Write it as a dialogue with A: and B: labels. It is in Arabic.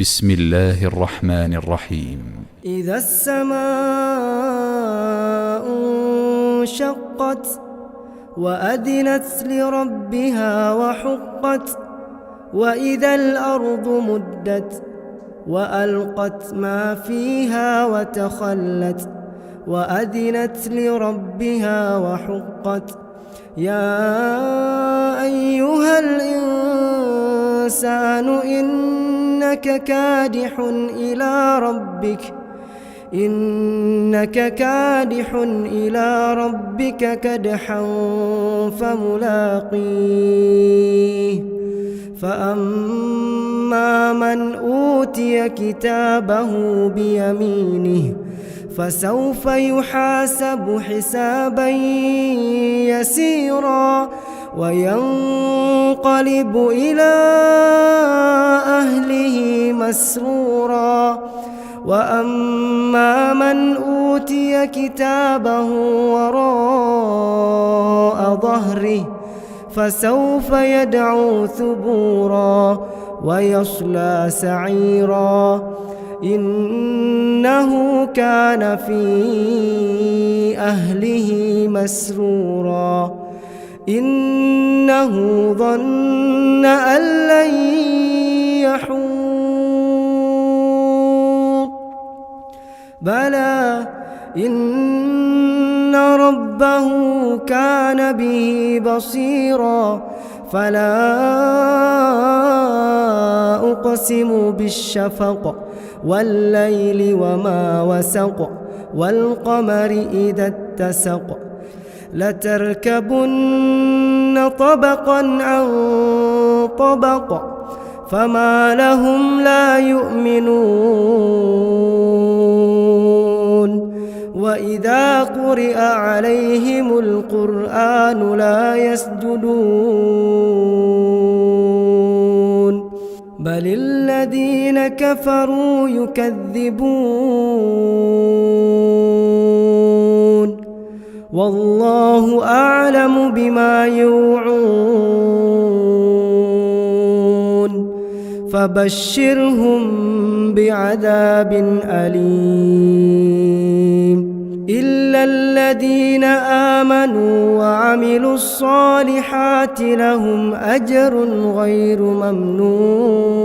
A: بسم الله الرحمن الرحيم.
B: إذا السماء انشقت وأذنت لربها وحقت وإذا الأرض مدت وألقت ما فيها وتخلت وأذنت لربها وحقت يا أيها الإنسان إنك كادح إلى ربك كدحا فملاقيه فأما من أوتي كتابه بيمينه فسوف يحاسب حسابا يسيرا وينقلب إلى أهله مسرورا وأما من أوتي كتابه وراء ظهره فسوف يدعو ثبورا ويصلى سعيرا إنه كان في أهله مسرورا إنه ظن أن لن يحور بلى إن ربه كان به بصيرا فلا أقسم بالشفق والليل وما وسق والقمر إذا اتسق لتركبن طبقا عن طبق فما لهم لا يؤمنون وإذا قرئ عليهم القرآن لا يسجدون بل الذين كفروا يكذبون والله أعلم بما يوعون فبشرهم بعذاب أليم إلا الذين آمنوا وعملوا الصالحات لهم أجر غير ممنون.